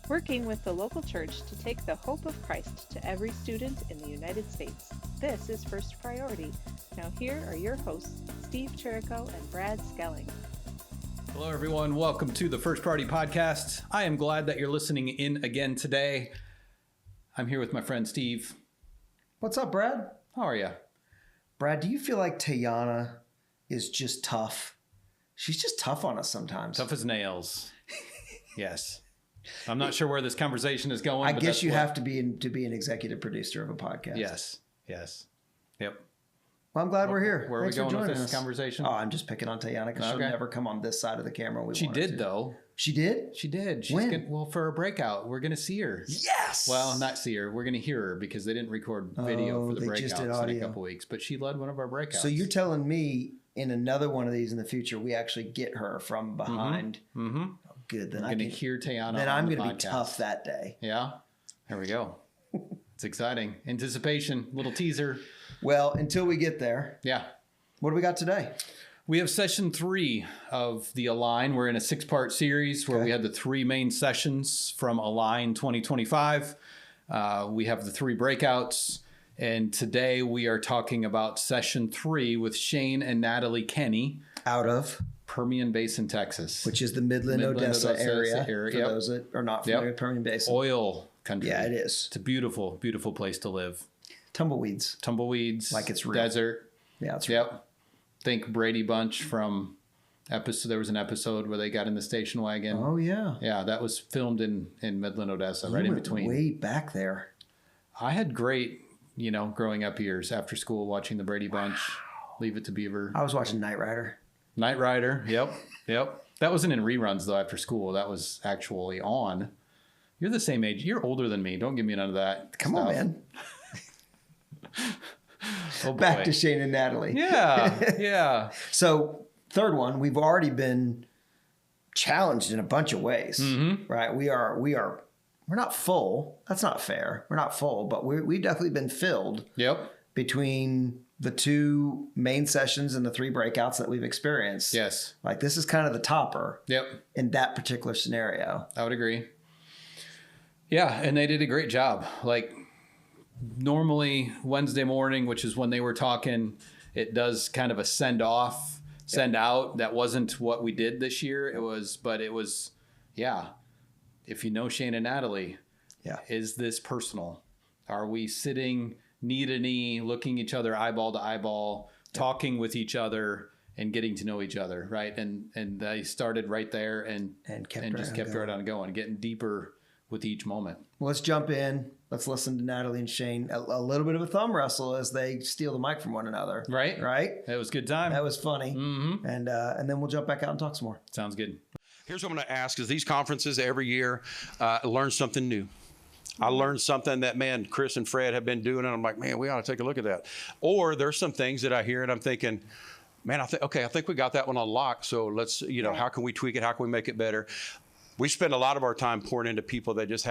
working with the local church to take the hope of Christ to every student in the United States. This is First Priority. Now here are your hosts, Steve Chirico and Brad Skelling. Hello, everyone. Welcome to the First Priority Podcast. I am glad that you're listening in again today. I'm here with my friend Steve. What's up, Brad? How are you? Brad, do you feel like Tayana is just tough? She's just tough on us sometimes. Tough as nails. Yes. I'm not sure where this conversation is going. I guess you have to be an executive producer of a podcast. Yes. Yep. Well, I'm glad we're here. Where Thanks are we going with us. this conversation? Oh, I'm just picking on Tayana because she'll never come on this side of the camera. She did, though. She did? She did. When? Well, for a breakout, we're going to see her. Yes! Well, not see her. We're going to hear her because they didn't record video for the breakouts in a couple weeks. But she led one of our breakouts. So you're telling me in another one of these in the future, we actually get her from behind? Mm-hmm. Oh, good. Then I'm going to hear Tayana. Then I'm going to be tough that day. Yeah? There we go. It's exciting. Anticipation. Little teaser. Well, until we get there. Yeah. What do we got today? We have session 3 of the Align. We're in a 6-part series where we had the 3 main sessions from Align 2025. We have the 3 breakouts. And today we are talking about session 3 with Shane and Natalie Kenny. Out of? Permian Basin, Texas. Which is the Midland-Odessa area. For those that are not familiar with Permian Basin. Oil country. Yeah, it is. It's a beautiful, beautiful place to live. Tumbleweeds. Like it's real. Desert. Yeah, it's real. Yep. Think Brady Bunch from episode. There was an episode where they got in the station wagon. Oh yeah. Yeah, that was filmed in Midland, Odessa, right in between. Way back there. I had great, growing up years after school watching the Brady Bunch, Leave It to Beaver. I was watching Knight Rider. Yep. That wasn't in reruns though after school. That was actually on. You're the same age. You're older than me. Don't give me none of that. Come on, man. Oh, back to Shane and Natalie. Yeah. So third one, we've already been challenged in a bunch of ways, right? We're not full. That's not fair. We're not full, but we've definitely been filled. Yep. Between the 2 main sessions and the 3 breakouts that we've experienced. Yes. Like this is kind of the topper. Yep. In that particular scenario. I would agree. Yeah, and they did a great job. Like normally Wednesday morning, which is when they were talking, it does kind of a send out. That wasn't what we did this year. It was, if you know Shane and Natalie, is this personal? Are we sitting knee to knee, looking each other eyeball to eyeball, talking with each other and getting to know each other, right? And they started right there and kept right on going, getting deeper with each moment. Well, let's jump in. Let's listen to Natalie and Shane. A little bit of a thumb wrestle as they steal the mic from one another. Right. That was a good time. That was funny. Mm-hmm. And then we'll jump back out and talk some more. Sounds good. Here's what I'm going to ask is these conferences every year, learn something new. I learned something that, Chris and Fred have been doing, and I'm like, we ought to take a look at that. Or there's some things that I hear and I'm thinking, I think we got that one on lock. So let's, how can we tweak it? How can we make it better? We spend a lot of our time pouring into people that just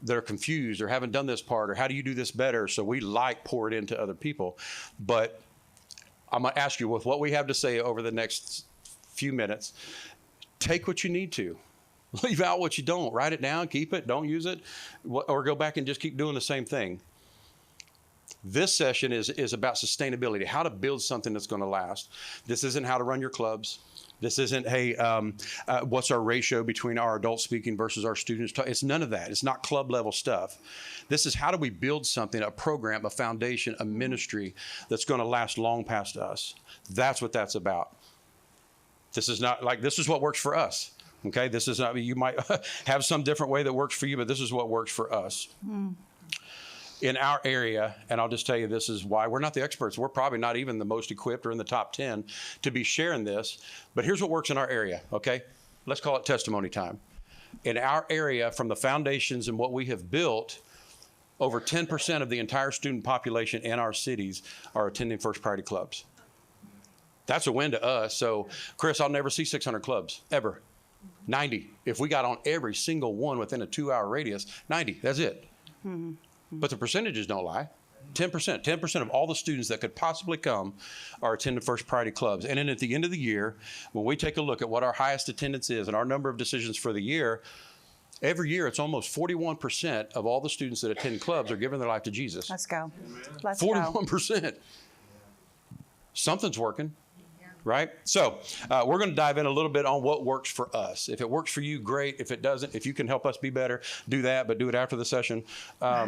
they're confused or haven't done this part, or how do you do this better? So we pour it into other people. But I'm going to ask you, with what we have to say over the next few minutes, take what you need to. Leave out what you don't. Write it down, keep it, don't use it, or go back and just keep doing the same thing. This session is about sustainability, how to build something that's going to last. This isn't how to run your clubs. This isn't, what's our ratio between our adult speaking versus our students? It's none of that. It's not club level stuff. This is how do we build something, a program, a foundation, a ministry that's going to last long past us. That's what that's about. This is not like, this is what works for us. Okay, this is not, you might have some different way that works for you, but this is what works for us. In our area, and I'll just tell you, this is why we're not the experts. We're probably not even the most equipped or in the top 10 to be sharing this, but here's what works in our area, okay? Let's call it testimony time. In our area, from the foundations and what we have built, over 10% of the entire student population in our cities are attending First Priority clubs. That's a win to us. So, Chris, I'll never see 600 clubs, ever. 90. If we got on every single one within a 2-hour radius, 90, that's it. Mm-hmm. But the percentages don't lie. 10% of all the students that could possibly come are attending First Priority clubs. And then at the end of the year, when we take a look at what our highest attendance is and our number of decisions for the year, Every year, it's almost 41% of all the students that attend clubs are giving their life to Jesus. Let's go. Let's 41%. Something's working, right? So we're going to dive in a little bit on what works for us. If it works for you, great. If it doesn't, if you can help us be better, do that, but do it after the session. I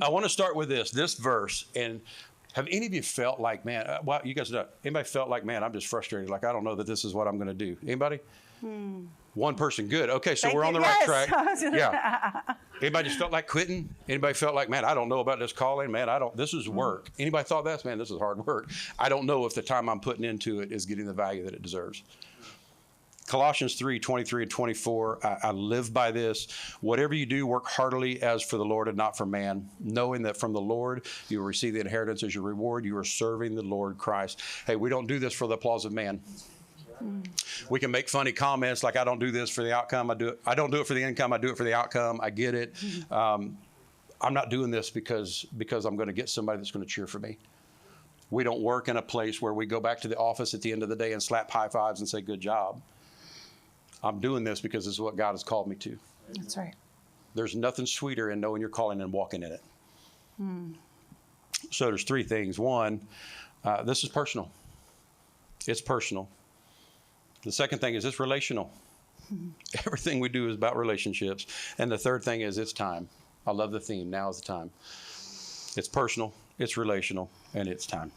want to start with this verse. And have any of you felt like, man, wow, you guys know, anybody felt like, man, I'm just frustrated. Like, I don't know that this is what I'm going to do. Anybody? One person. Good. Okay. So we're on the right track. Yeah. Anybody just felt like quitting? Anybody felt like, man, I don't know about this calling. Man, this is work. Anybody thought that? Man, this is hard work. I don't know if the time I'm putting into it is getting the value that it deserves. Colossians 3:23 and 24, I live by this. Whatever you do, work heartily as for the Lord and not for man, knowing that from the Lord you will receive the inheritance as your reward. You are serving the Lord Christ. Hey, we don't do this for the applause of man. We can make funny comments like, I don't do this for the outcome. I don't do it for the income. I do it for the outcome. I get it. I'm not doing this because I'm going to get somebody that's going to cheer for me. We don't work in a place where we go back to the office at the end of the day and slap high fives and say, good job. I'm doing this because this is what God has called me to. That's right. There's nothing sweeter in knowing your calling and walking in it. So there's three things. One, this is personal. It's personal. The second thing is it's relational. Everything we do is about relationships. And the third thing is it's time. I love the theme. Now is the time. It's personal, it's relational, and it's time.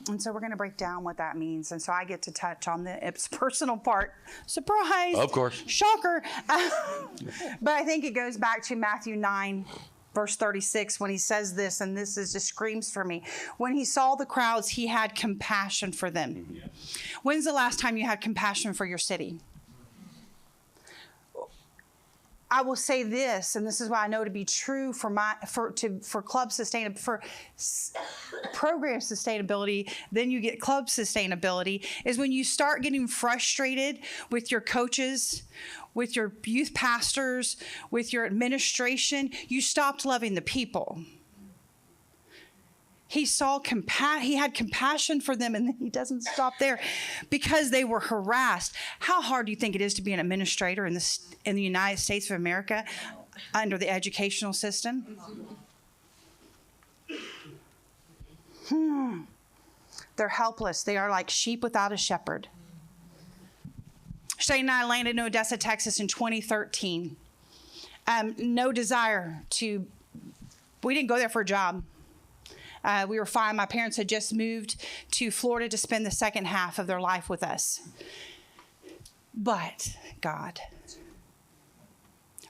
And so we're going to break down what that means. And so I get to touch on the it's personal part. Surprise! Of course. Shocker! But I think it goes back to Matthew 9. Verse 36, when he says this, and this just screams for me. When he saw the crowds, he had compassion for them. Yes. When's the last time you had compassion for your city? I will say this, and this is why I know to be true for club sustainability, for program sustainability, then you get club sustainability, is when you start getting frustrated with your coaches, with your youth pastors, with your administration, you stopped loving the people. He had compassion for them, and then he doesn't stop there because they were harassed. How hard do you think it is to be an administrator in the United States of America under the educational system? They're helpless. They are like sheep without a shepherd. Shane and I landed in Odessa, Texas in 2013. No desire to, we didn't go there for a job. We were fine. My parents had just moved to Florida to spend the second half of their life with us. But God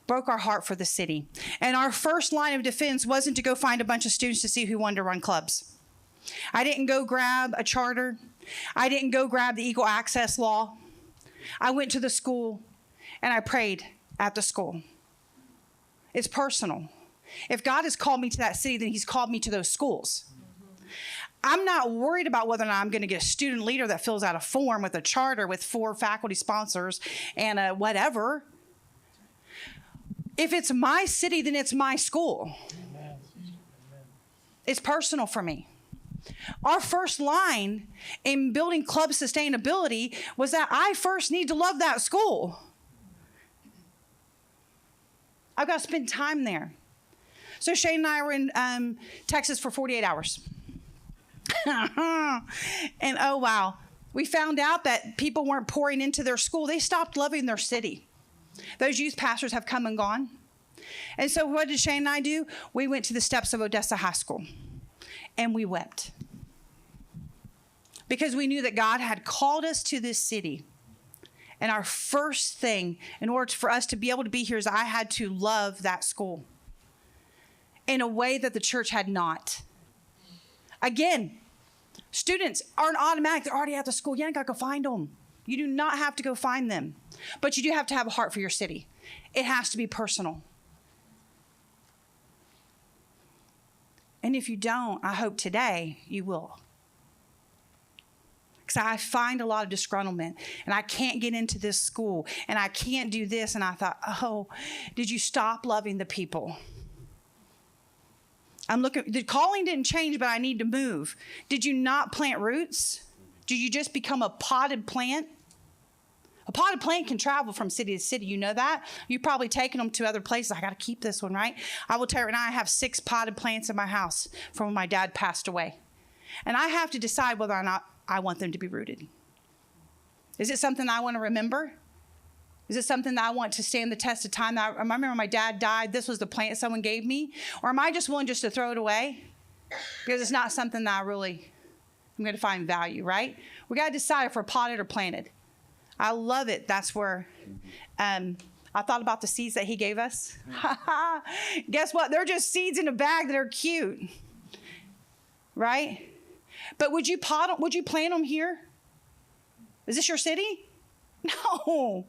broke our heart for the city. And our first line of defense wasn't to go find a bunch of students to see who wanted to run clubs. I didn't go grab a charter. I didn't go grab the equal access law. I went to the school and I prayed at the school. It's personal. If God has called me to that city, then he's called me to those schools. I'm not worried about whether or not I'm going to get a student leader that fills out a form with a charter with 4 faculty sponsors and a whatever. If it's my city, then it's my school. It's personal for me. Our first line in building club sustainability was that I first need to love that school. I've got to spend time there. So Shane and I were in Texas for 48 hours. And oh, wow. We found out that people weren't pouring into their school. They stopped loving their city. Those youth pastors have come and gone. And so what did Shane and I do? We went to the steps of Odessa High School. And we wept. Because we knew that God had called us to this city. And our first thing, in order for us to be able to be here, is I had to love that school in a way that the church had not. Again, students aren't automatic. They're already at the school. You ain't got to go find them. You do not have to go find them. But you do have to have a heart for your city. It has to be personal. And if you don't, I hope today you will. Because I find a lot of disgruntlement, and I can't get into this school, and I can't do this. And I thought, oh, did you stop loving the people? I'm looking, the calling didn't change, but I need to move. Did you not plant roots? Did you just become a potted plant? A potted plant can travel from city to city. You know that? You've probably taken them to other places. I got to keep this one, right? I will tell you right now, I have 6 potted plants in my house from when my dad passed away. And I have to decide whether or not I want them to be rooted. Is it something I want to remember? Is it something that I want to stand the test of time? I remember when my dad died, this was the plant someone gave me. Or am I just willing just to throw it away? Because it's not something that I'm going to find value, right? We got to decide if we're potted or planted. I love it. That's where I thought about the seeds that he gave us. Guess what? They're just seeds in a bag that are cute, right? But would you plant them here? Is this your city? No.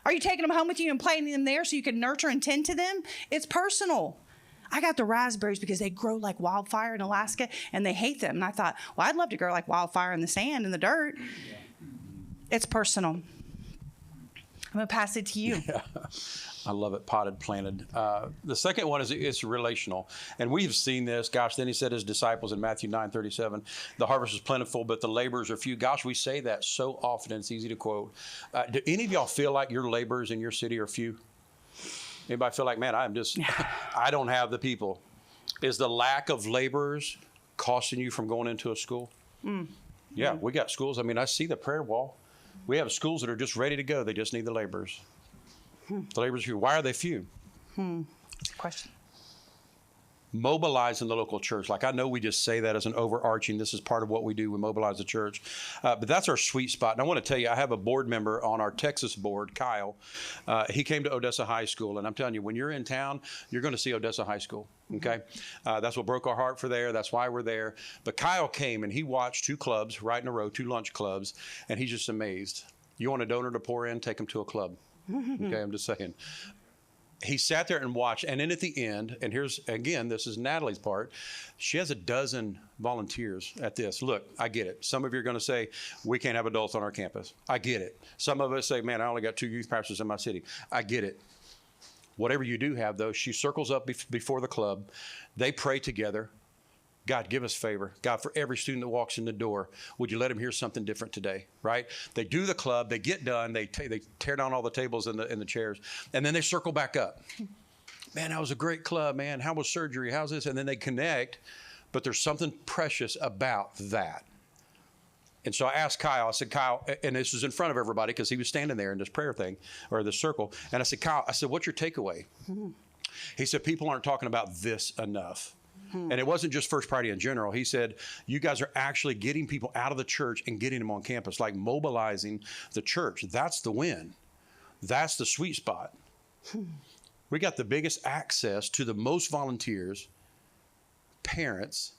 Are you taking them home with you and planting them there so you can nurture and tend to them? It's personal. I got the raspberries because they grow like wildfire in Alaska, and they hate them. And I thought, well, I'd love to grow like wildfire in the sand and the dirt. It's personal. I'm going to pass it to you. Yeah. I love it, potted, planted. The second one is it's relational. And we've seen this. Gosh, then he said his disciples in Matthew 9:37, the harvest is plentiful, but the laborers are few. Gosh, we say that so often, and it's easy to quote. Do any of y'all feel like your laborers in your city are few? Anybody feel like, man, I don't have the people? Is the lack of laborers costing you from going into a school? Yeah, we got schools. I mean, I see the prayer wall. We have schools that are just ready to go. They just need the laborers. The laborers are few. Why are they few? Question. Mobilizing the local church. Like, I know we just say that as an overarching, this is part of what we do. We mobilize the church. But that's our sweet spot. And I want to tell you, I have a board member on our Texas board, Kyle. He came to Odessa High School. And I'm telling you, when you're in town, you're going to see Odessa High School. Okay? That's what broke our heart for there. That's why we're there. But Kyle came and he watched 2 clubs right in a row, 2 lunch clubs. And he's just amazed. You want a donor to pour in? Take him to a club. Okay, I'm just saying. He sat there and watched, and then at the end, and here's, again, this is Natalie's part, she has 12 volunteers at this. Look, I get it. Some of you are going to say, we can't have adults on our campus. I get it. Some of us say, man, I only got 2 youth pastors in my city. I get it. Whatever you do have, though, she circles up before the club. They pray together. God, give us favor. God, for every student that walks in the door, would you let them hear something different today, right? They do the club, they get done, they tear down all the tables and the chairs, and then they circle back up. Man, that was a great club, man. How was surgery? How's this? And then they connect, but there's something precious about that. And so I asked Kyle, I said, Kyle, and this was in front of everybody because he was standing there in this prayer thing, or this circle, and I said, Kyle, I said, what's your takeaway? He said, people aren't talking about this enough. And it wasn't just First Priority in general. He said, you guys are actually getting people out of the church and getting them on campus, like mobilizing the church. That's the win. That's the sweet spot. We got the biggest access to the most volunteers, parents,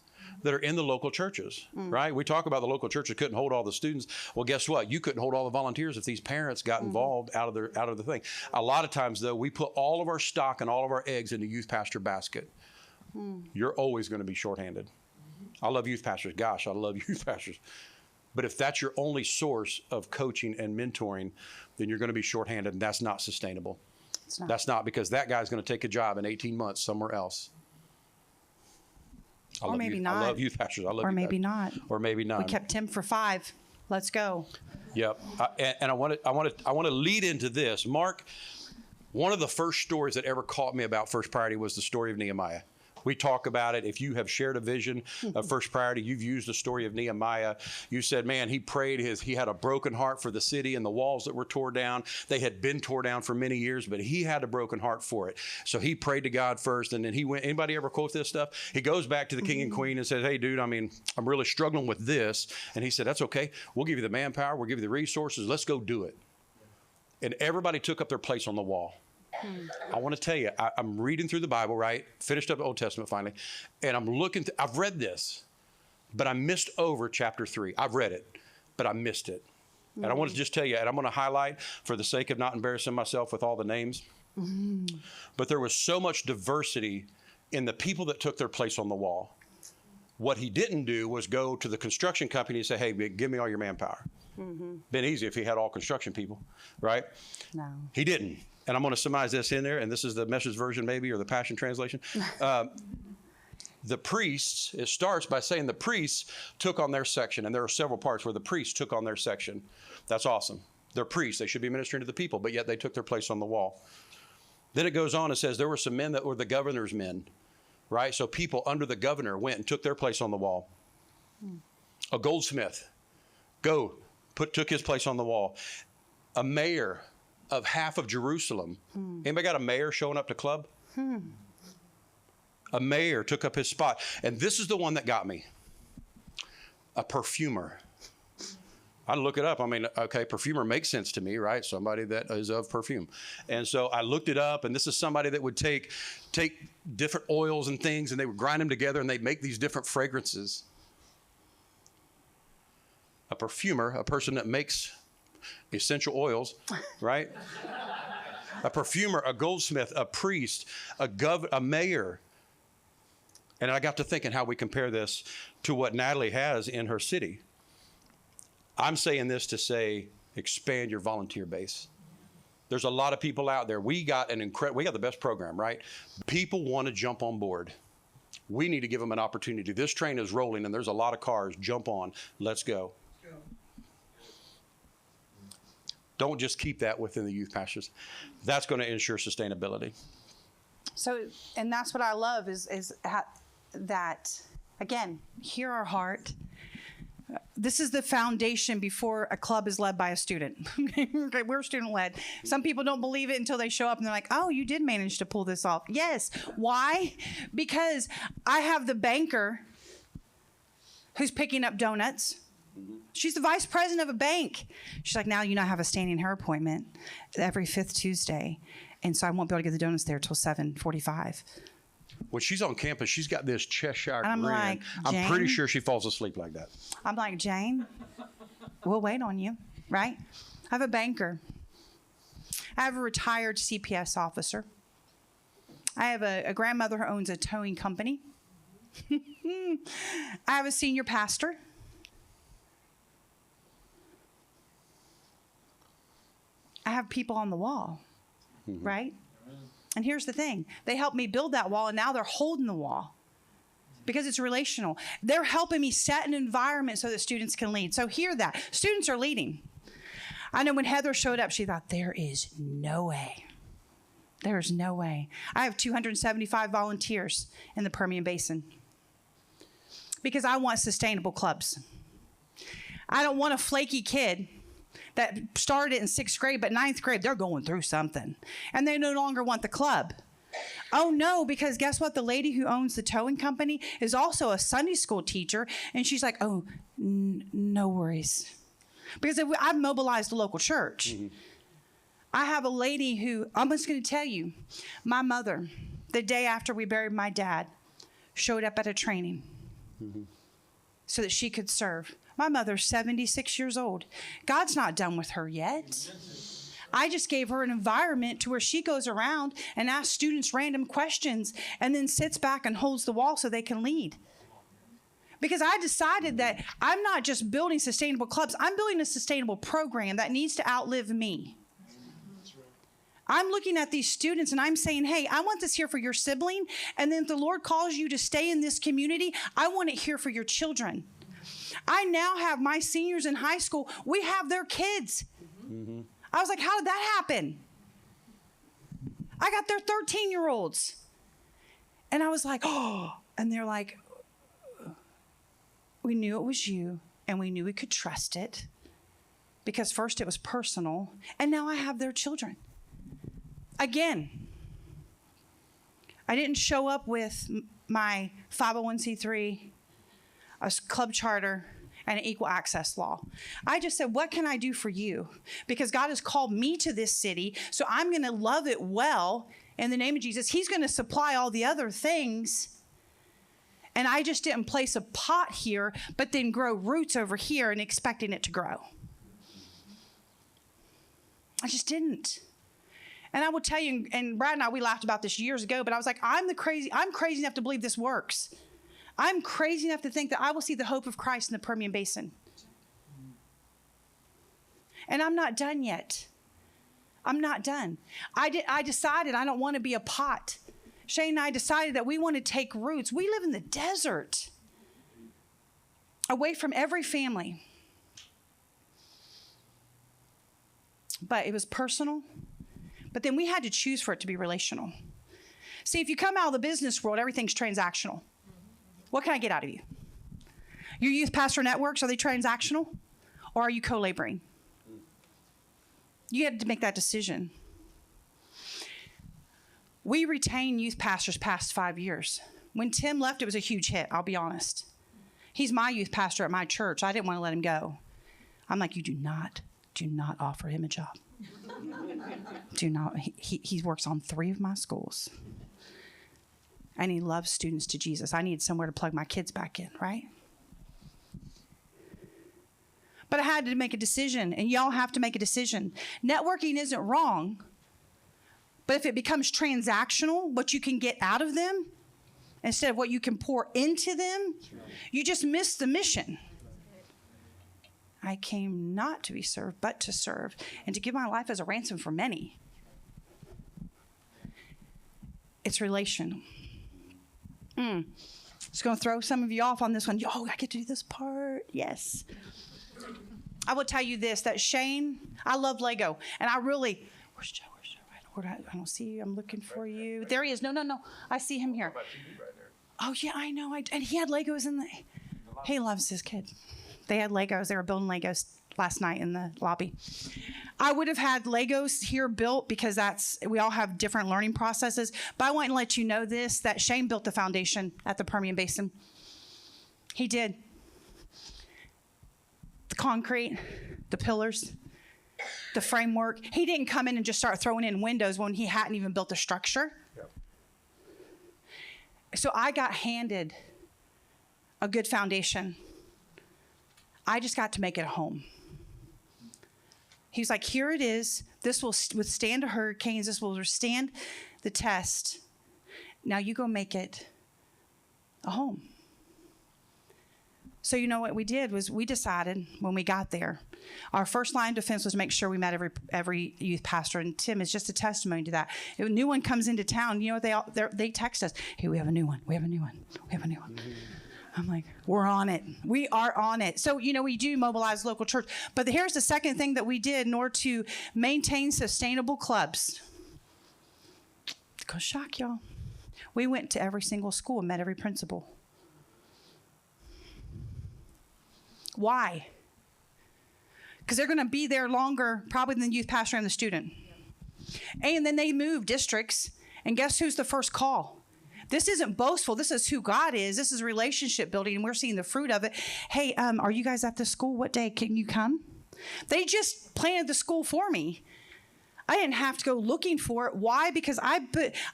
that are in the local churches, right? We talk about the local churches couldn't hold all the students. Well, guess what? You couldn't hold all the volunteers if these parents got involved out of the thing. A lot of times, though, we put all of our stock and all of our eggs in the youth pastor basket. You're always going to be shorthanded. I love youth pastors. Gosh, I love youth pastors. But if that's your only source of coaching and mentoring, then you're going to be shorthanded, and that's not sustainable. That's not, because that guy's going to take a job in 18 months somewhere else. Or maybe not. I love youth pastors. Or maybe not. Or maybe not. We kept Tim for 5. Let's go. Yep. And I want to lead into this. Mark, one of the first stories that ever caught me about First Priority was the story of Nehemiah. We talk about it. If you have shared a vision of First Priority, you've used the story of Nehemiah. You said, man, he prayed. He had a broken heart for the city and the walls that were torn down. They had been torn down for many years, but he had a broken heart for it. So he prayed to God first, and then he went. Anybody ever quote this stuff? He goes back to the king and queen and says, hey, dude, I mean, I'm really struggling with this. And he said, that's okay. We'll give you the manpower. We'll give you the resources. Let's go do it. And everybody took up their place on the wall. I want to tell you, I'm reading through the Bible, right? Finished up the Old Testament finally. And I'm looking, I've read this, but I missed over chapter 3. I've read it, but I missed it. And I want to just tell you, and I'm going to highlight for the sake of not embarrassing myself with all the names. But there was so much diversity in the people that took their place on the wall. What he didn't do was go to the construction company and say, hey, give me all your manpower. Been easy if he had all construction people, right? No. He didn't. And I'm going to surmise this in there, and this is the Message version maybe, or the Passion Translation. The priests, it starts by saying the priests took on their section, and there are several parts where the priests took on their section. That's awesome. They're priests. They should be ministering to the people, but yet they took their place on the wall. Then it goes on and says there were some men that were the governor's men, right? So people under the governor went and took their place on the wall. A goldsmith, took his place on the wall. A mayor of half of Jerusalem. Anybody got a mayor showing up to club? A mayor took up his spot. And this is the one that got me. A perfumer. I look it up. I mean, okay, perfumer makes sense to me, right? Somebody that is of perfume. And so I looked it up, and this is somebody that would take different oils and things, and they would grind them together, and they'd make these different fragrances. A perfumer, a person that makes essential oils, right? A perfumer, a goldsmith, a priest, a mayor. And I got to thinking how we compare this to what Natalie has in her city. I'm saying this to say, expand your volunteer base. There's a lot of people out there. We got the best program, right? People want to jump on board. We need to give them an opportunity. This train is rolling, and there's a lot of cars. Jump on. Let's go. Don't just keep that within the youth pastors. That's going to ensure sustainability. So, and that's what I love is that, again, hear our heart. This is the foundation before a club is led by a student. Okay, we're student-led. Some people don't believe it until they show up and they're like, oh, you did manage to pull this off. Yes. Why? Because I have the banker who's picking up donuts. She's the vice president of a bank. She's like, now you know I have a standing hair appointment every 5th Tuesday. And so I won't be able to get the donuts there till 7:45. When she's on campus, she's got this Cheshire I'm grin. like, I'm pretty sure she falls asleep like that. I'm like, Jane, we'll wait on you, right? I have a banker. I have a retired CPS officer. I have a grandmother who owns a towing company. I have a senior pastor. I have people on the wall, right? And here's the thing. They helped me build that wall, and now they're holding the wall because it's relational. They're helping me set an environment so that students can lead. So hear that. Students are leading. I know when Heather showed up, she thought, there is no way. There's no way. I have 275 volunteers in the Permian Basin because I want sustainable clubs. I don't want a flaky kid that started in 6th grade, but 9th grade, they're going through something. And they no longer want the club. Oh, no, because guess what? The lady who owns the towing company is also a Sunday school teacher. And she's like, oh, no worries. Because I've mobilized the local church. I have a lady who, I'm just going to tell you, my mother, the day after we buried my dad, showed up at a training so that she could serve. My mother's 76 years old. God's not done with her yet. I just gave her an environment to where she goes around and asks students random questions and then sits back and holds the wall so they can lead. Because I decided that I'm not just building sustainable clubs, I'm building a sustainable program that needs to outlive me. I'm looking at these students and I'm saying, hey, I want this here for your sibling. And then if the Lord calls you to stay in this community, I want it here for your children. I now have my seniors in high school. We have their kids. I was like, how did that happen? I got their 13-year-olds. And I was like, oh, and they're like, we knew it was you and we knew we could trust it because first it was personal and now I have their children. Again, I didn't show up with my 501c3, a club charter, and an equal access law. I just said, what can I do for you? Because God has called me to this city, so I'm going to love it well in the name of Jesus. He's going to supply all the other things. And I just didn't place a pot here, but then grow roots over here and expecting it to grow. I just didn't. And I will tell you, and Brad and I, we laughed about this years ago, but I was like, I'm crazy enough to believe this works. I'm crazy enough to think that I will see the hope of Christ in the Permian Basin. And I'm not done yet. I'm not done. I decided I don't want to be a pot. Shane and I decided that we want to take roots. We live in the desert, away from every family. But it was personal. But then we had to choose for it to be relational. See, if you come out of the business world, everything's transactional. What can I get out of you? Your youth pastor networks, are they transactional? Or are you co-laboring? You had to make that decision. We retain youth pastors past 5 years. When Tim left, it was a huge hit, I'll be honest. He's my youth pastor at my church. I didn't want to let him go. I'm like, you do not offer him a job. Do not. He works on 3 of my schools. And he loves students to Jesus. I need somewhere to plug my kids back in, right? But I had to make a decision, and y'all have to make a decision. Networking isn't wrong, but if it becomes transactional, what you can get out of them, instead of what you can pour into them, you just miss the mission. I came not to be served, but to serve, and to give my life as a ransom for many. It's relational. Just going to throw some of you off on this one. Oh, I get to do this part. Yes. I will tell you this, that Shane, I love Lego. And I really, where's Joe? I don't see you. I'm looking for you. There he is. No. I see him here. Oh, yeah, I know. And he had Legos in the, he loves his kid. They had Legos. They were building Legos last night in the lobby. I would have had Legos here built because we all have different learning processes. But I want to let you know this, that Shane built the foundation at the Permian Basin. He did. The concrete, the pillars, the framework. He didn't come in and just start throwing in windows when he hadn't even built a structure. Yep. So I got handed a good foundation. I just got to make it a home. He was like, here it is. This will withstand the hurricanes. This will withstand the test. Now you go make it a home. So you know what we did was we decided when we got there, our first line of defense was to make sure we met every youth pastor. And Tim is just a testimony to that. If a new one comes into town, you know what they text us, hey, we have a new one. We have a new one. We have a new one. Mm-hmm. I'm like, we're on it. We are on it. So, we do mobilize local church. But here's the second thing that we did in order to maintain sustainable clubs. It's going to shock y'all. We went to every single school and met every principal. Why? Because they're going to be there longer probably than the youth pastor and the student. And then they move districts. And guess who's the first call? This isn't boastful. This is who God is. This is relationship building, and we're seeing the fruit of it. Hey, are you guys at the school? What day can you come? They just planted the school for me. I didn't have to go looking for it. Why? Because I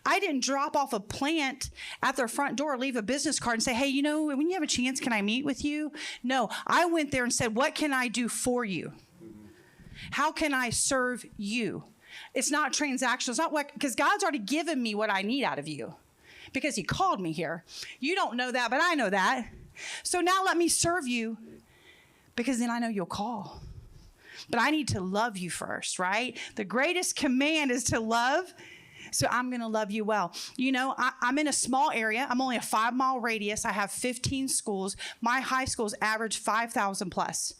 didn't drop off a plant at their front door, leave a business card and say, hey, when you have a chance, can I meet with you? No, I went there and said, what can I do for you? How can I serve you? It's not transactional. It's not because God's already given me what I need out of you because he called me here. You don't know that, but I know that. So now let me serve you because then I know you'll call. But I need to love you first, right? The greatest command is to love. So I'm going to love you well. I'm in a small area. I'm only a 5-mile radius. I have 15 schools. My high schools average 5,000 plus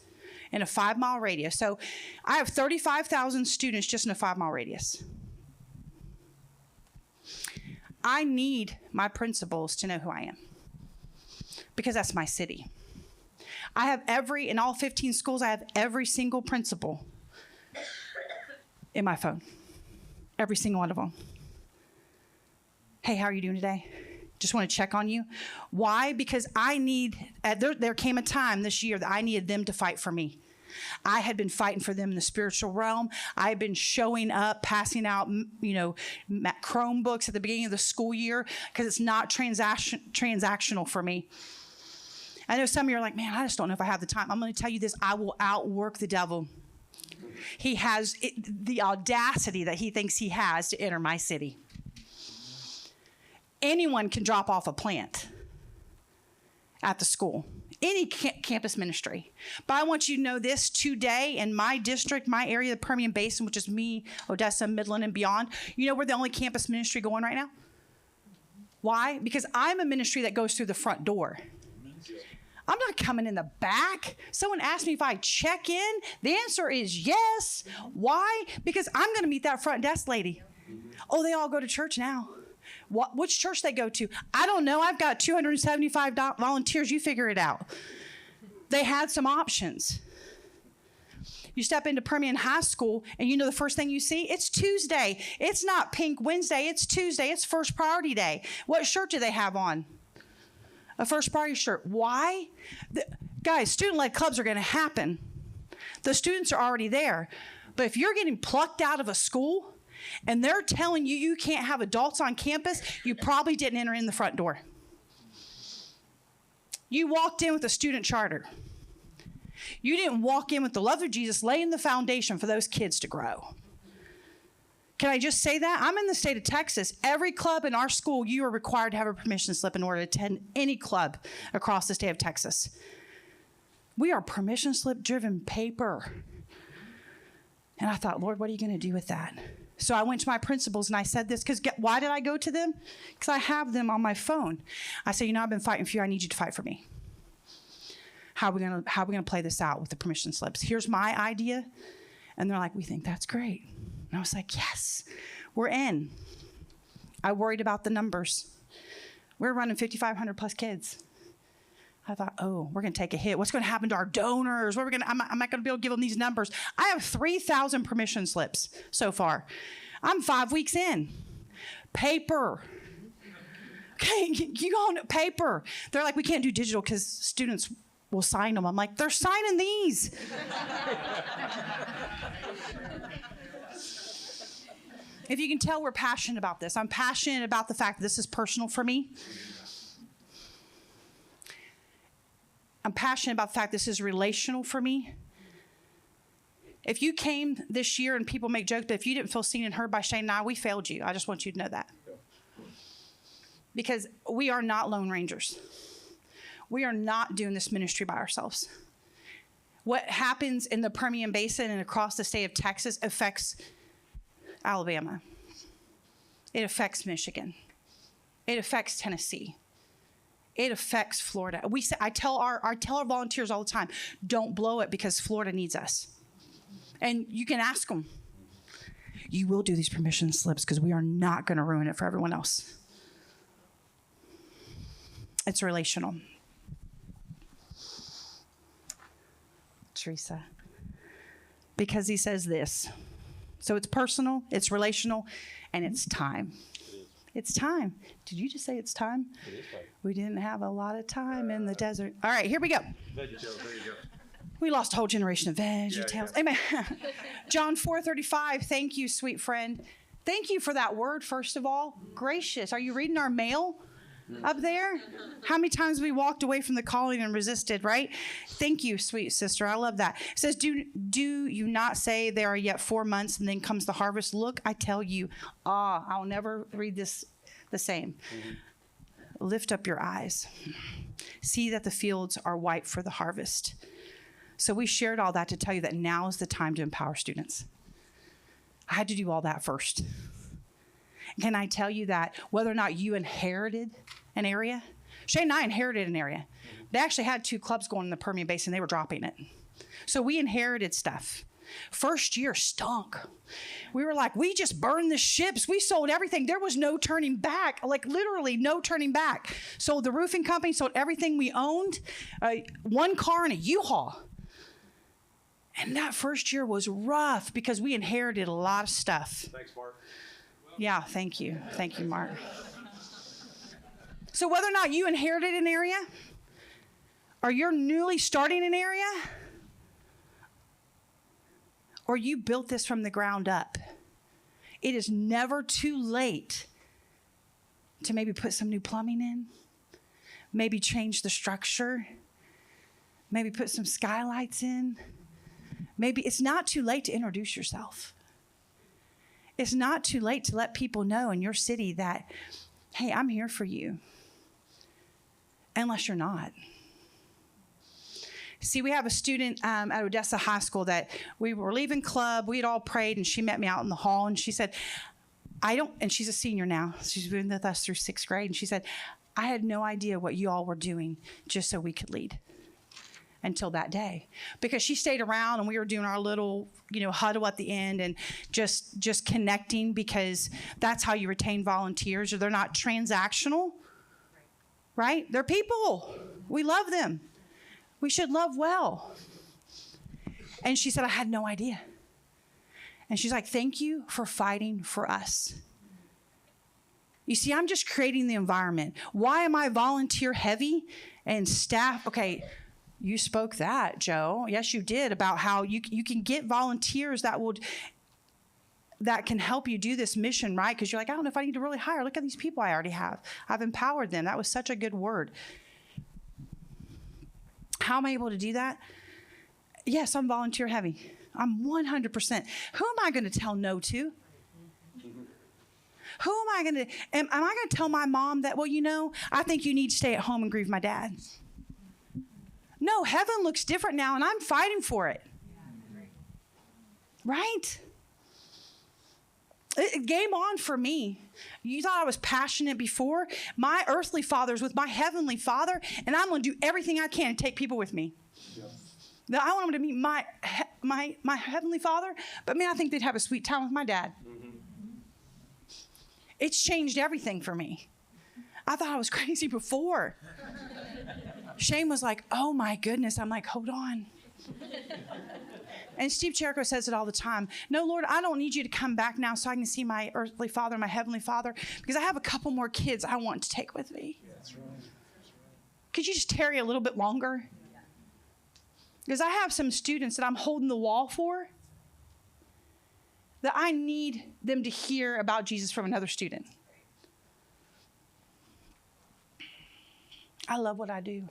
in a 5-mile radius. So I have 35,000 students just in a 5-mile radius. I need my principals to know who I am because that's my city. I have in all 15 schools, I have every single principal in my phone. Every single one of them. Hey, how are you doing today? Just want to check on you. Why? Because there came a time this year that I needed them to fight for me. I had been fighting for them in the spiritual realm. I had been showing up, passing out, Chromebooks at the beginning of the school year because it's not transactional for me. I know some of you are like, man, I just don't know if I have the time. I'm going to tell you this. I will outwork the devil. He has the audacity that he thinks he has to enter my city. Anyone can drop off a plant at the school. Any campus ministry. But I want you to know this today in my district, my area, the Permian Basin, which is me, Odessa, Midland, and beyond. We're the only campus ministry going right now. Why? Because I'm a ministry that goes through the front door. I'm not coming in the back. Someone asked me if I check in. The answer is yes. Why? Because I'm going to meet that front desk lady. Oh, they all go to church now. Which church they go to? I don't know. I've got 275 volunteers. You figure it out. They had some options. You step into Permian High School, and you know the first thing you see? It's Tuesday. It's not Pink Wednesday. It's Tuesday. It's First Priority Day. What shirt do they have on? A First Priority shirt. Why? Guys, student-led clubs are going to happen. The students are already there. But if you're getting plucked out of a school and they're telling you you can't have adults on campus, you probably didn't enter in the front door. You walked in with a student charter. You didn't walk in with the love of Jesus, laying the foundation for those kids to grow. Can I just say that? I'm in the state of Texas. Every club in our school, you are required to have a permission slip in order to attend any club across the state of Texas. We are permission slip driven paper. And I thought, Lord, what are you going to do with that? So I went to my principals and I said this, because why did I go to them? Because I have them on my phone. I said, I've been fighting for you. I need you to fight for me. How are we gonna play this out with the permission slips? Here's my idea. And they're like, we think that's great. And I was like, yes, we're in. I worried about the numbers. We're running 5,500 plus kids. I thought, oh, we're gonna take a hit. What's gonna happen to our donors? I'm not gonna be able to give them these numbers. I have 3,000 permission slips so far. I'm 5 weeks in. Paper. Okay, you all know paper. They're like, we can't do digital because students will sign them. I'm like, they're signing these. If you can tell, we're passionate about this. I'm passionate about the fact that this is personal for me. I'm passionate about the fact this is relational for me. If you came this year, and people make jokes, but if you didn't feel seen and heard by Shane and I, we failed you. I just want you to know that. Because we are not Lone Rangers. We are not doing this ministry by ourselves. What happens in the Permian Basin and across the state of Texas affects Alabama. It affects Michigan. It affects Tennessee. It affects Florida. I tell our volunteers all the time, don't blow it because Florida needs us. And you can ask them. You will do these permission slips because we are not going to ruin it for everyone else. It's relational. Teresa. Because he says this. So it's personal, it's relational, and it's time. It's time. Did you just say it's time? It is time. We didn't have a lot of time in the desert. All right, here we go. VeggieTales, there you go. We lost a whole generation of VeggieTales. Yeah. Amen. John 4:35. Thank you, sweet friend. Thank you for that word, first of all. Gracious. Are you reading our mail up there? How many times we walked away from the calling and resisted, right? Thank you, sweet sister. I love that. It says, do you not say there are yet 4 months and then comes the harvest? Look, I tell you, I'll never read this the same. Mm-hmm. Lift up your eyes. See that the fields are white for the harvest. So we shared all that to tell you that now is the time to empower students. I had to do all that first. Can I tell you that whether or not you inherited an area, Shane and I inherited an area. They actually had 2 clubs going in the Permian Basin. They were dropping it. So we inherited stuff. First year stunk. We were like, we just burned the ships. We sold everything. There was no turning back, like literally no turning back. Sold the roofing company, sold everything we owned, 1 car and a U-Haul. And that first year was rough because we inherited a lot of stuff. Thanks, Mark. Yeah, thank you. Thank you, Mark. So whether or not you inherited an area or you're newly starting an area or you built this from the ground up, it is never too late to maybe put some new plumbing in, maybe change the structure, maybe put some skylights in. Maybe it's not too late to introduce yourself. It's not too late to let people know in your city that, hey, I'm here for you. Unless you're not. See, we have a student at Odessa High School that we were leaving club. We had all prayed, and she met me out in the hall, and she said, and she's a senior now. She's been with us through 6th grade, and she said, I had no idea what you all were doing just so we could lead. until that day, because she stayed around and we were doing our little, huddle at the end and just connecting, because that's how you retain volunteers. Or they're not transactional, right? They're people. We love them. We should love well. And she said, I had no idea. And she's like, thank you for fighting for us. You see, I'm just creating the environment. Why am I volunteer heavy and staff? Okay, you spoke that, Joe. Yes, you did, about how you can get volunteers that can help you do this mission, right? Because you're like, I don't know if I need to really hire. Look at these people I already have. I've empowered them. That was such a good word. How am I able to do that? Yes, I'm volunteer heavy. I'm 100%. Who am I going to tell no to? Who am I going to, am I going to tell my mom that, well, I think you need to stay at home and grieve my dad? No, heaven looks different now, and I'm fighting for it. Right? Game on for me. You thought I was passionate before? My earthly father's with my heavenly father, and I'm going to do everything I can to take people with me. Now, I want them to meet my heavenly father, but man, I think they'd have a sweet time with my dad. It's changed everything for me. I thought I was crazy before. Shane was like, oh my goodness. I'm like, hold on. And Steve Cherico says it all the time. No, Lord, I don't need you to come back now so I can see my earthly father, my heavenly father, because I have a couple more kids I want to take with me. Yeah, that's right. Could you just tarry a little bit longer? Because I have some students that I'm holding the wall for, that I need them to hear about Jesus from another student. I love what I do.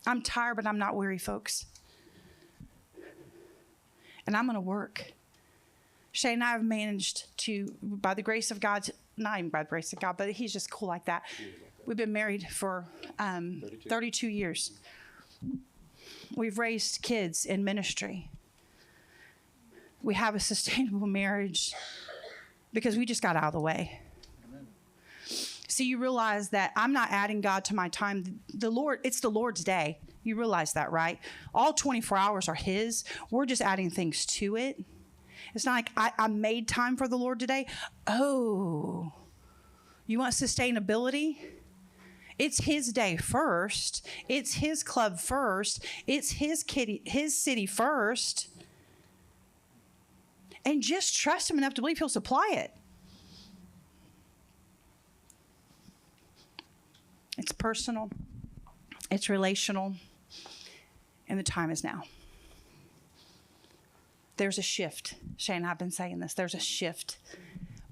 I'm tired, but I'm not weary, folks. And I'm going to work. Shane and I have managed to, by the grace of God, not even by the grace of God, but he's just cool like that. We've been married for 32 years. We've raised kids in ministry. We have a sustainable marriage because we just got out of the way. See, you realize that I'm not adding God to my time. It's the Lord's day. You realize that, right? All 24 hours are His. We're just adding things to it. It's not like I made time for the Lord today. Oh, you want sustainability? It's His day first. It's His club first. It's His city first. And just trust Him enough to believe He'll supply it. It's personal. It's relational. And the time is now. There's a shift. Shane and I have been saying this. There's a shift.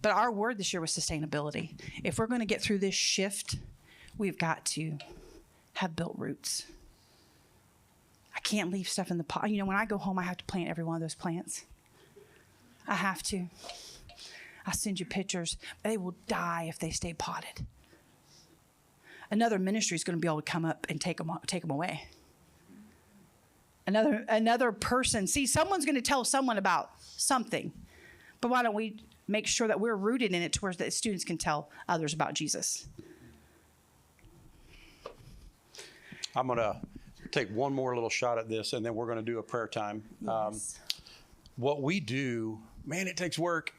But our word this year was sustainability. If we're going to get through this shift, we've got to have built roots. I can't leave stuff in the pot. When I go home, I have to plant every one of those plants. I have to. I'll send you pictures. They will die if they stay potted. Another ministry is going to be able to come up and take them away. Another person. See, someone's going to tell someone about something. But why don't we make sure that we're rooted in it to where the students can tell others about Jesus? I'm going to take one more little shot at this, and then we're going to do a prayer time. Yes. What we do, man, it takes work.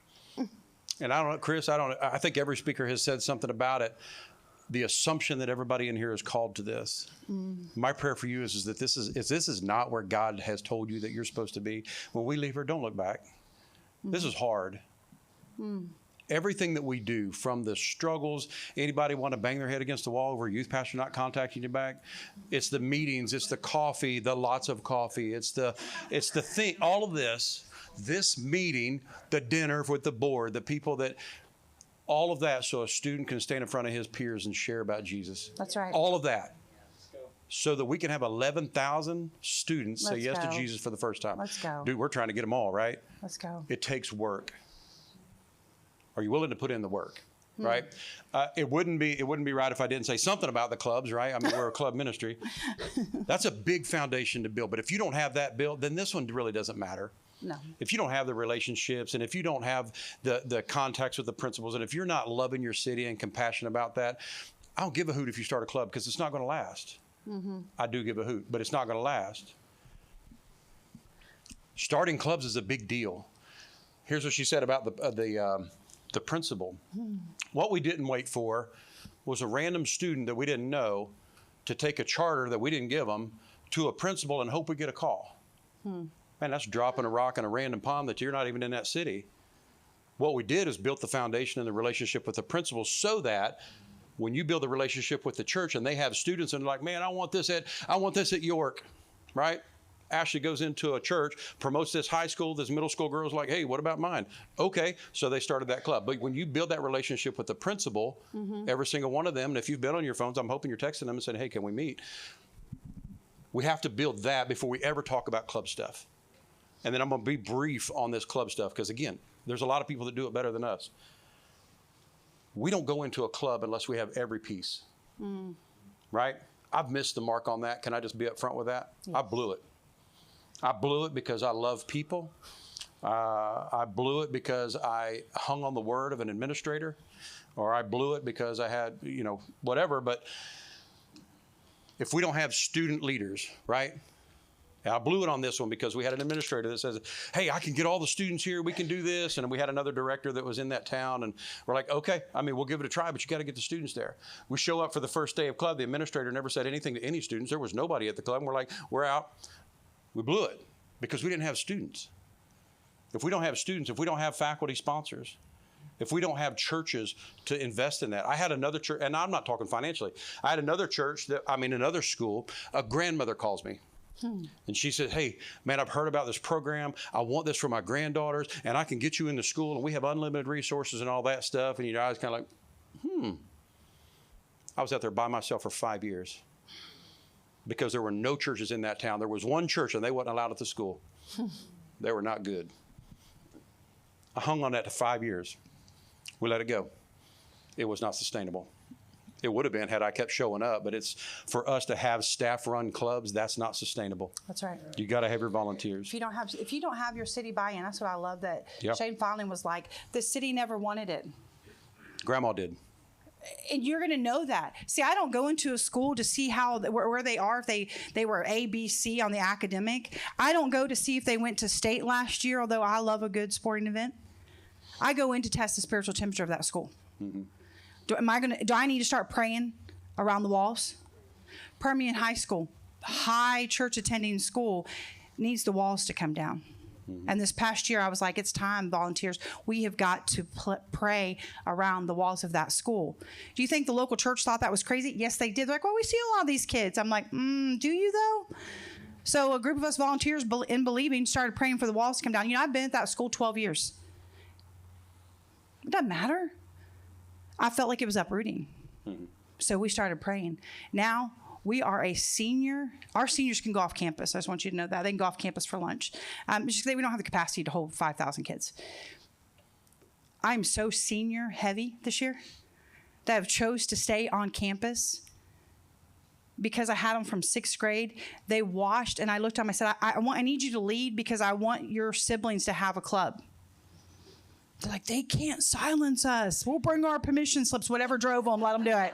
And I don't know, Chris, I think every speaker has said something about it. The assumption that everybody in here is called to this. My prayer for you is that this is not where God has told you that you're supposed to be. When we leave here, don't look back. This is hard. Everything that we do, from the struggles, anybody want to bang their head against the wall over a youth pastor not contacting you back? It's the meetings, it's the coffee, the lots of coffee, it's the thing, all of this meeting, the dinner with the board, the people that, all of that, so a student can stand in front of his peers and share about Jesus. That's right. All of that. So that we can have 11,000 students say yes to Jesus for the first time. Let's go. Dude, we're trying to get them all, right? Let's go. It takes work. Are you willing to put in the work? Right? It wouldn't be right if I didn't say something about the clubs, right? I mean, we're a club ministry. That's a big foundation to build. But if you don't have that built, then this one really doesn't matter. No. If you don't have the relationships, and if you don't have the contacts with the principals, and if you're not loving your city and compassionate about that, I don't give a hoot if you start a club, because it's not going to last. I do give a hoot, but it's not going to last. Starting clubs is a big deal. Here's what she said about the principal. What we didn't wait for was a random student that we didn't know to take a charter that we didn't give them to a principal and hope we get a call. Man, that's dropping a rock in a random pond that you're not even in that city. What we did is built the foundation and the relationship with the principal so that when you build a relationship with the church and they have students and they're like, man, I want this at York, right? Ashley goes into a church, promotes this high school, this middle school girl's like, hey, what about mine? Okay, so they started that club. But when you build that relationship with the principal, every single one of them, and if you've been on your phones, I'm hoping you're texting them and saying, hey, can we meet? We have to build that before we ever talk about club stuff. And then I'm going to be brief on this club stuff because, again, there's a lot of people that do it better than us. We don't go into a club unless we have every piece, right? I've missed the mark on that. Can I just be upfront with that? Yes. I blew it. I blew it because I love people. I blew it because I hung on the word of an administrator, or I blew it because I had, whatever. But if we don't have student leaders, right? I blew it on this one because we had an administrator that says, hey, I can get all the students here. We can do this. And we had another director that was in that town. And we're like, okay, we'll give it a try, but you got to get the students there. We show up for the first day of club. The administrator never said anything to any students. There was nobody at the club. And we're like, we're out. We blew it because we didn't have students. If we don't have students, if we don't have faculty sponsors, if we don't have churches to invest in that. I had another church, and I'm not talking financially. I had another church, another school, a grandmother calls me. And she said, hey, man, I've heard about this program. I want this for my granddaughters, and I can get you into school, and we have unlimited resources and all that stuff. And I was kind of like, I was out there by myself for 5 years because there were no churches in that town. There was one church, and they wasn't allowed at the school. They were not good. I hung on that for 5 years. We let it go. It was not sustainable. It would have been had I kept showing up, but it's for us to have staff-run clubs. That's not sustainable. That's right. You got to have your volunteers. If you don't have your city buy-in, that's what I love that Shane finally was like, the city never wanted it. Grandma did. And you're going to know that. See, I don't go into a school to see where they are, if they were A, B, C on the academic. I don't go to see if they went to state last year, although I love a good sporting event. I go in to test the spiritual temperature of that school. Do I need to start praying around the walls? Permian High School, high church attending school, needs the walls to come down. And this past year, I was like, it's time, volunteers. We have got to pray around the walls of that school. Do you think the local church thought that was crazy? Yes, they did. They're like, well, we see a lot of these kids. I'm like, do you though? So a group of us volunteers in believing started praying for the walls to come down. I've been at that school 12 years. It doesn't matter. I felt like it was uprooting. So we started praying. Now we are our seniors can go off campus. I just want you to know that. They can go off campus for lunch. Just we don't have the capacity to hold 5,000 kids. I'm so senior heavy this year that I've chose to stay on campus because I had them from 6th grade. They washed, and I looked at them. I said, I need you to lead because I want your siblings to have a club. They're like, they can't silence us. We'll bring our permission slips, whatever drove them, let them do it.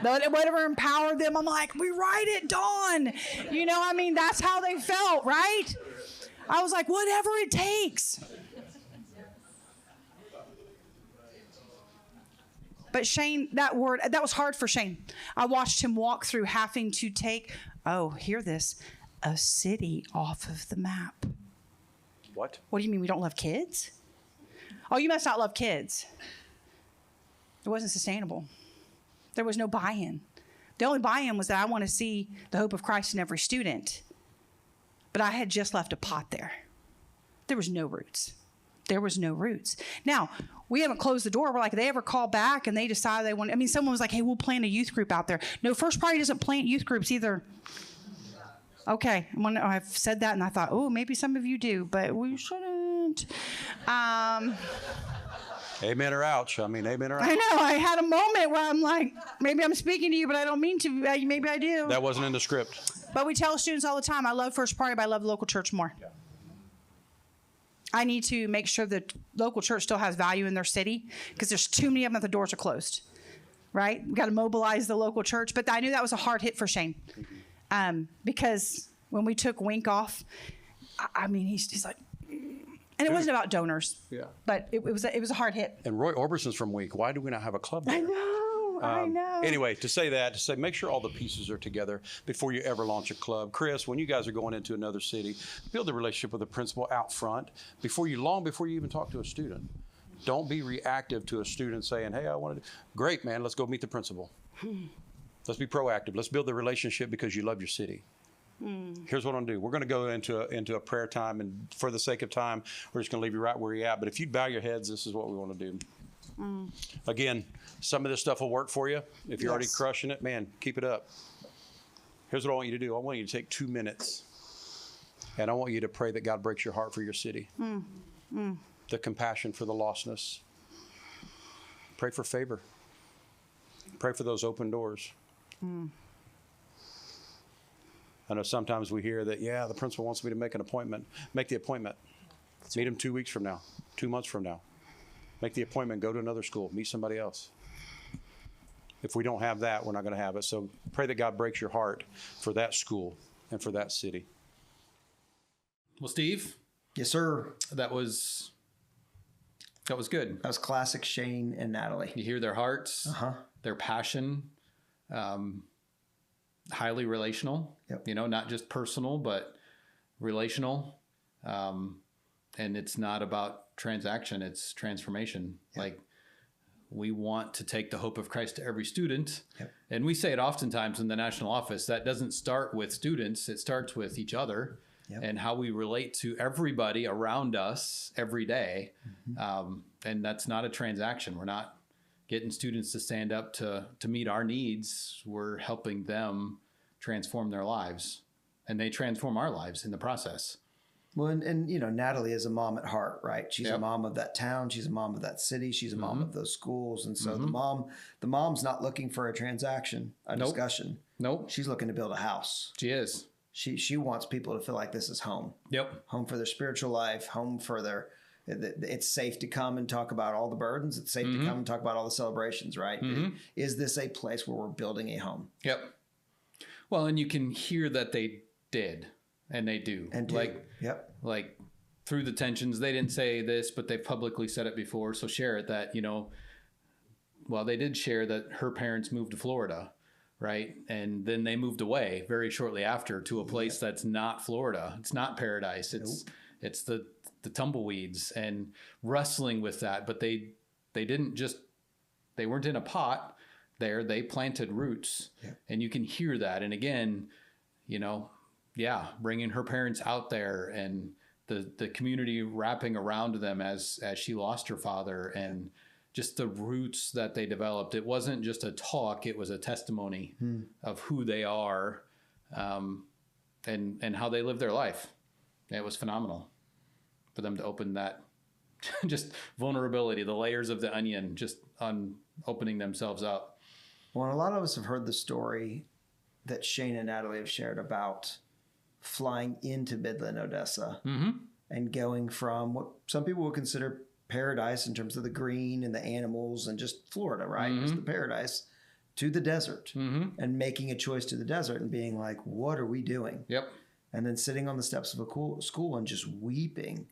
Whatever empowered them, I'm like, we write it, Dawn. That's how they felt, right? I was like, whatever it takes. But Shane, that was hard for Shane. I watched him walk through having to take, hear this, a city off of the map. What? What do you mean we don't love kids? Oh, you must not love kids. It wasn't sustainable. There was no buy-in. The only buy-in was that I want to see the hope of Christ in every student. But I had just left a pot there. There was no roots. Now, we haven't closed the door. We're like, they ever call back and they decide they want, someone was like, hey, we'll plant a youth group out there. No, First Priority doesn't plant youth groups either. Okay, I've said that and I thought, maybe some of you do, but we shouldn't. Amen or ouch. Amen or ouch. I know. I had a moment where I'm like, maybe I'm speaking to you, but I don't mean to. Maybe I do. That wasn't in the script. But we tell students all the time, I love First Priority, but I love the local church more. Yeah. I need to make sure that local church still has value in their city because there's too many of them that the doors are closed. Right? We've got to mobilize the local church. But I knew that was a hard hit for Shane. Because when we took Wink off, I mean, he's like, and it wasn't about donors. Yeah. But it was a hard hit. And Roy Orbison's from Wink. Why do we not have a club there? I know. Anyway, to say make sure all the pieces are together before you ever launch a club. Chris, when you guys are going into another city, build a relationship with the principal out front before you even talk to a student. Don't be reactive to a student saying, hey, I want to great, man, let's go meet the principal. Let's be proactive. Let's build the relationship because you love your city. Here's what I'm going to do. We're going to go into a prayer time, and for the sake of time, we're just going to leave you right where you're at. But if you bow your heads, this is what we want to do. Again, some of this stuff will work for you. If you're already crushing it, man, keep it up. Here's what I want you to do. I want you to take 2 minutes, and I want you to pray that God breaks your heart for your city. The compassion for the lostness. Pray for favor. Pray for those open doors. I know sometimes we hear that, the principal wants me to make an appointment. Make the appointment. Meet him 2 weeks from now, 2 months from now. Make the appointment, go to another school, meet somebody else. If we don't have that, we're not going to have it. So pray that God breaks your heart for that school and for that city. Well, Steve? Yes, sir. That was good. That was classic Shane and Natalie. You hear their hearts, their passion, highly relational, not just personal, but relational. And it's not about transaction, it's transformation. Like, we want to take the hope of Christ to every student. And we say it oftentimes in the national office, that doesn't start with students, it starts with each other and how we relate to everybody around us every day. And that's not a transaction. We're not getting students to stand up to meet our needs. We're helping them transform their lives, and they transform our lives in the process. Well, and Natalie is a mom at heart, right? She's a mom of that town. She's a mom of that city. She's a mom of those schools. And so the mom's not looking for a transaction, discussion. Nope. She's looking to build a house. She is. She wants people to feel like this is home. Home for their spiritual life, home for their, it's safe to come and talk about all the burdens. It's safe to come and talk about all the celebrations, right? Is this a place where we're building a home? Well, and you can hear that they did. And they do. Like through the tensions, they didn't say this, but they've publicly said it before. So share it that, they did share that her parents moved to Florida, right? And then they moved away very shortly after to a place that's not Florida. It's not paradise. It's the tumbleweeds, and wrestling with that. But they weren't in a pot there. They planted roots, and you can hear that. And again, bringing her parents out there, and the community wrapping around them as she lost her father, and just the roots that they developed. It wasn't just a talk, it was a testimony of who they are, and how they live their life. It was phenomenal for them to open that just vulnerability, the layers of the onion, just on opening themselves up. Well, a lot of us have heard the story that Shane and Natalie have shared about flying into Midland, Odessa, and going from what some people would consider paradise in terms of the green and the animals and just Florida, right? Just the paradise, to the desert, and making a choice to the desert and being like, what are we doing? And then sitting on the steps of a school and just weeping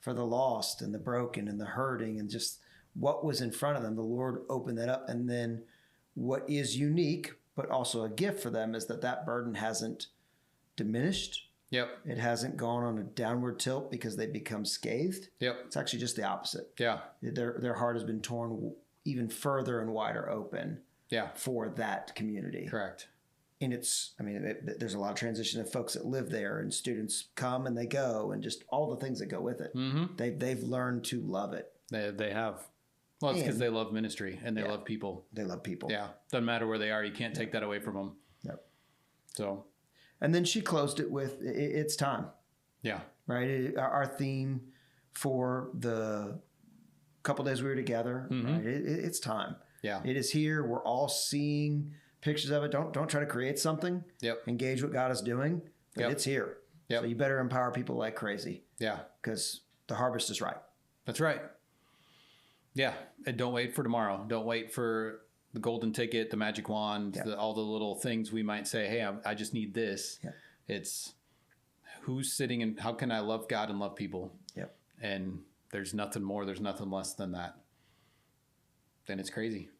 for the lost and the broken and the hurting and just what was in front of them. The Lord opened that up. And then what is unique, but also a gift for them, is that burden hasn't diminished. It hasn't gone on a downward tilt because they become scathed. It's actually just the opposite. Their heart has been torn even further and wider open for that community. Correct. And there's a lot of transition of folks that live there, and students come and they go, and just all the things that go with it. They've learned to love it. They have. Well, it's because they love ministry and they love people. They love people. Doesn't matter where they are. You can't take that away from them. So. And then she closed it with, it's time. Right? Our theme for the couple days we were together, right? It's time. It is here. We're all seeing pictures of it. Don't try to create something. Engage what God is doing. But it's here. So you better empower people like crazy. Because the harvest is ripe. That's right. And don't wait for tomorrow. Don't wait for the golden ticket, the magic wand, all the little things we might say, hey, I just need this. Yeah. It's who's sitting and how can I love God and love people? Yep. And there's nothing more, there's nothing less than that. Then it's crazy.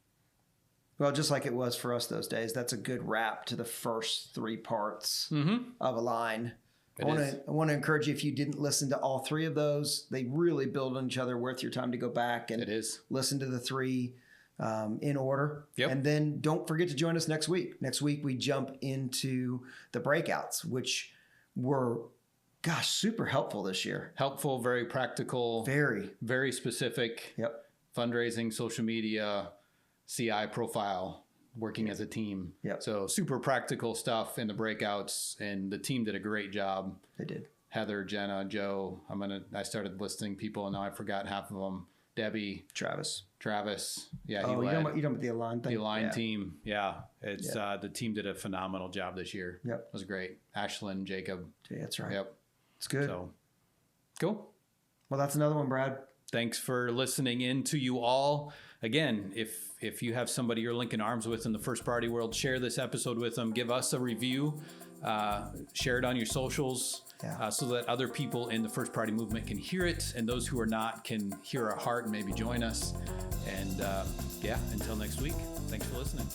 Well, just like it was for us those days, that's a good wrap to the first 3 parts of Align. I want to encourage you, if you didn't listen to all 3 of those, they really build on each other, worth your time to go back and listen to the 3 in order. Yep. And then don't forget to join us next week. Next week, we jump into the breakouts, which were, gosh, super helpful this year. Helpful, very practical. Very specific. Yep. Fundraising, social media, CI profile, working as a team. Yep. So super practical stuff in the breakouts, and the team did a great job. They did. Heather, Jenna, Joe. I started listing people, and now I forgot half of them. Debbie, Travis. Yeah, he led. You talking about the Align thing? The Align team. Yeah, it's the team did a phenomenal job this year. Yep, it was great. Ashlyn, Jacob. Yeah, that's right. Yep, it's good. So cool. Well, that's another one, Brad. Thanks for listening in to you all. Again, if you have somebody you're linking arms with in the first priority world, share this episode with them. Give us a review. Share it on your socials so that other people in the first priority movement can hear it, and those who are not can hear our heart and maybe join us. And until next week, thanks for listening.